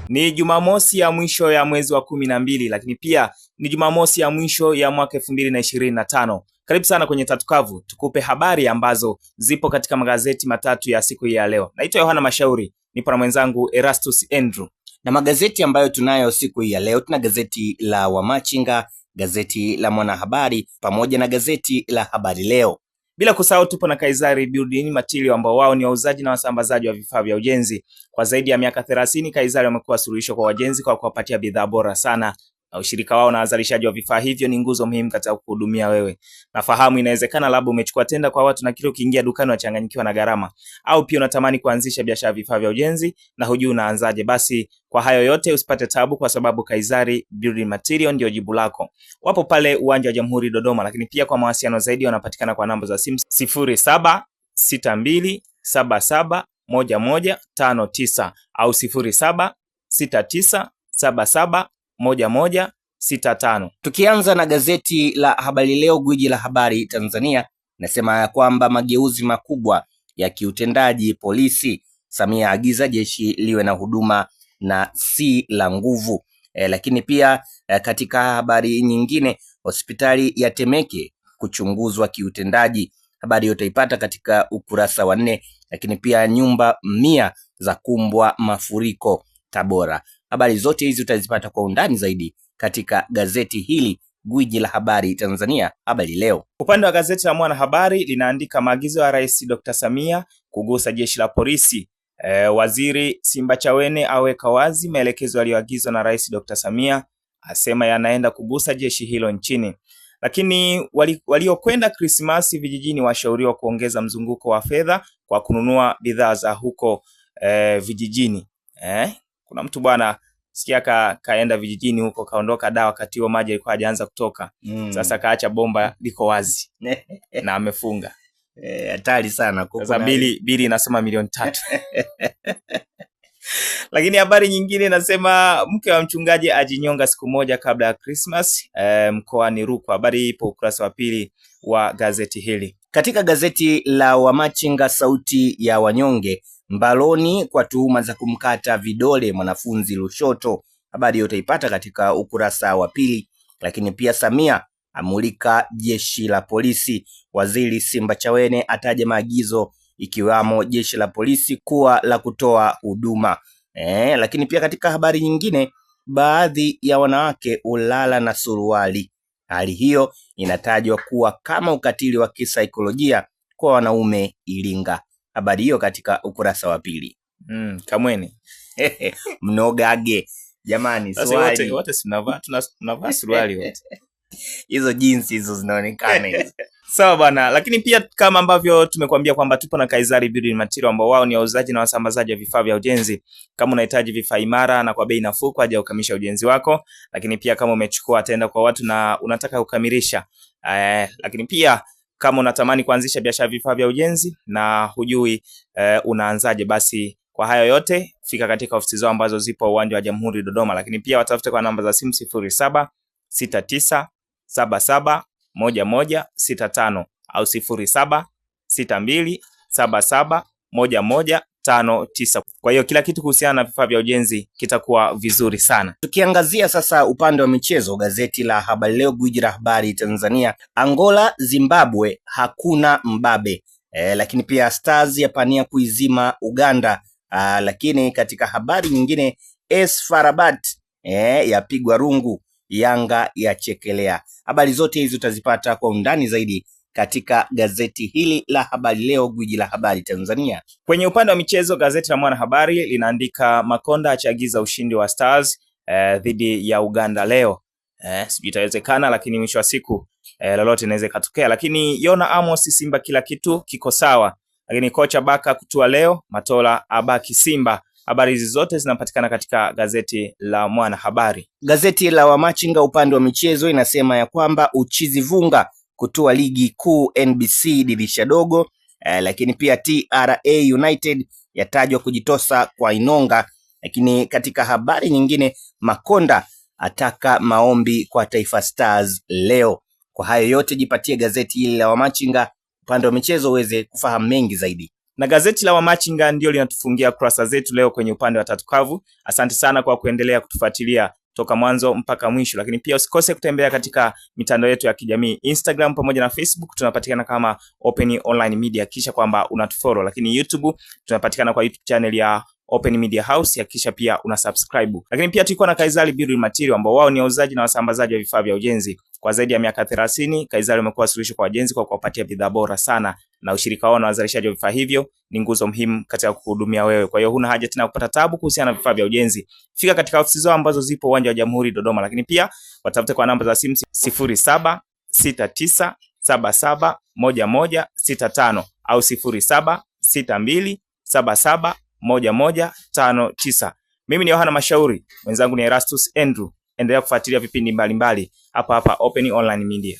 Ni Jumamosi ya mwisho ya mwezi wa 12, lakini pia ni Jumamosi ya mwisho ya mwaka 2025. Karibu sana kwenye Tatu Kavu, tukupe habari ambazo zipo katika magazeti matatu ya siku hii ya leo. Naitwa Yohana Mashauri, nipo na mwenzangu Erastus Andrew. Na magazeti ambayo tunayo siku hii ya leo, tuna gazeti la Wamachinga, gazeti la Mwanahabari pamoja na gazeti la Habari Leo. Bila kusahau tupo na Kaizari Building Material ambao wao ni wauzaji na wasambazaji wa vifaa vya ujenzi. Kwa zaidi ya miaka 30 Kaizari wamekuwa suluhisho kwa wajenzi kwa kuwapatia bidhaa bora sana. Na ushirika wao na wazalishaji wa vifaa hivyo ni nguzo muhimu katika kuhudumia wewe. Nafahamu inawezekana labda umechukua tenda kwa watu na kile ukiingia dukani unachanganyikiwa na gharama, au pia unatamani kuanzisha biashara ya vifaa vya ujenzi na hujui unaanzaje. Basi kwa hayo yote usipate tabu, kwa sababu Kaizari Building Material ndio jibu lako. Wapo pale Uwanja wa Jamhuri Dodoma, lakini pia kwa mawasiliano zaidi wanapatikana kwa namba za simu 0762771159 au 0769771165. Tukianza na gazeti la Habari Leo, gwiji la habari Tanzania, nasema ya kwamba mageuzi makubwa ya kiutendaji polisi. Samia agiza jeshi liwe na huduma na si la nguvu. Lakini pia katika habari nyingine, hospitali ya Temeke kuchunguzwa kiutendaji. Habari yote ipata katika ukurasa wa 4. Lakini pia nyumba 100 za kumbwa mafuriko Tabora. Habari zote hizi utazipata kwa undani zaidi katika gazeti hili, gwiji la habari Tanzania, Habari Leo. Upande wa gazeti la Mwanahabari linaandika maagizo ya Rais Dr. Samia kugusa jeshi la polisi. Waziri Simbachawene aweka wazi maelekezo yaliyoagizwa na Rais Dr. Samia, asema yanaenda kugusa jeshi hilo nchini. Lakini waliokwenda Krismasi vijijini washauriwa kuongeza mzunguko wa fedha kwa kununua bidhaa za huko vijijini. Kuna mtu bwana sikia kaenda vijijini huko, kaondoka dawa wakati huo maji yalikuwa hajaanza kutoka. Sasa kaacha bomba liko wazi na amefunga. Hatari sana. Sasa bili inasema milioni 3. Lakini habari nyingine inasema mke wa mchungaji ajinyonga siku moja kabla ya Christmas mkoani Rukwa. Habari ipo ukurasa wa 2 wa gazeti hili. Katika gazeti la Wamachinga, sauti ya wanyonge, mbaloni kwa tuhuma za kumkata vidole mwanafunzi Lushoto. Habari yote ipata katika ukurasa wa 2. Lakini pia Samia amulika jeshi la polisi. Waziri Simbachawene ataja maagizo ikiwamo jeshi la polisi kuwa la kutoa huduma. Lakini pia katika habari nyingine, baadhi ya wanawake ulala na suruali. Hali hiyo inatajwa kuwa kama ukatili wa kisaikolojia kwa wanaume Iringa. Habari hiyo katika ukurasa wa 2. Kamweni mnogage jamani, swali wote tunavaa suruali wote. Hizo jinsi hizo zinaonekana hizo. Sawa bwana, lakini pia kama ambavyo tumekuambia kwamba tupo na Kaizari Building Material ambao wao ni wauzaji na wasambazaji wa vifaa vya ujenzi. Kama unahitaji vifaa imara na kwa bei nafuu kwa ajili ya kukamilisha ujenzi wako, lakini pia kama umechukua tenda kwa watu na unataka kukamilisha, lakini pia kama unatamani kuanzisha biashara vifaa vya ujenzi na hujui unaanzaje, basi kwa hayo yote fika katika ofisi zao ambazo zipo Uwanja wa Jamhuri Dodoma. Lakini pia watafute kwa namba za simu 0769771165 au 0762771159. Kwa hiyo kila kitu kuhusiana na vifaa vya ujenzi kitakuwa vizuri sana. Tukiangazia sasa upande wa michezo, gazeti la Habari Leo, gwiji la habari Tanzania, Angola Zimbabwe hakuna mbabe. Lakini pia Stars yapania kuizima Uganda. Lakini katika habari nyingine, AS FAR Rabat yapigwa rungu, Yanga yachekelea. Habari zote hizi utazipata kwa undani zaidi katika gazeti hili la Habari Leo, gwiji la habari Tanzania. Kwenye upande wa michezo, gazeti la Mwanahabari linaandika Makonda achagiza ushindi wa Stars dhidi ya Uganda leo. Sijui itawezekana, lakini mwisho wa siku lolote inaweza katokea. Lakini Yona Amos, Simba kila kitu kiko sawa. Lakini kocha Baka kutua leo, Matola abaki Simba. Habari hizi zote zinapatikana katika gazeti la Mwanahabari. Gazeti la Wamachinga upande wa michezo inasema ya kwamba Uchizi Vunga kutua ligi kuu NBC dirisha dogo. Lakini pia TRA United yatajwa kujitosa kwa Inonga. Lakini katika habari nyingine, Makonda ataka maombi kwa Taifa Stars leo. Kwa hayo yote jipatie gazeti hili la Wamachinga upande wa michezo uweze kufahamu mengi zaidi. Na gazeti la Wamachinga ndio linatufungia kurasa zetu leo kwenye upande wa tatu kavu. Asante sana kwa kuendelea kutufuatilia toka mwanzo mpaka mwisho, lakini pia usikose kutembea katika mitandao yetu ya kijamii Instagram pamoja na Facebook, tunapatikana kama Open Online Media, kisha kwamba unatufollow. Lakini YouTube tunapatikana kwa YouTube channel ya Open Media House, hakikisha pia una subscribe. Lakini pia tuko na Kaizali Building Material ambao wao ni wauzaji na wasambazaji wa vifaa vya ujenzi. Kwa zaidi ya miaka 30, Kaizali wamekuwa suluhisho kwa wajenzi kwa kuwapatia bidhaa bora sana, na ushirika wao na wazalishaji wa vifaa hivyo ni nguzo muhimu katika kuhudumia wewe. Kwa hiyo huna haja tena kupata tabu kuhusiana na vifaa vya ujenzi. Fika katika ofisi zao ambazo zipo uwanja wa Jamhuri Dodoma, lakini pia watafute kwa namba za simu 0769771165 au 0762771159. Mimi ni Yohana Mashauri, mwenzangu ni Erastus Andrew. Endelea kufuatilia vipindi mbalimbali hapa Open Online Media.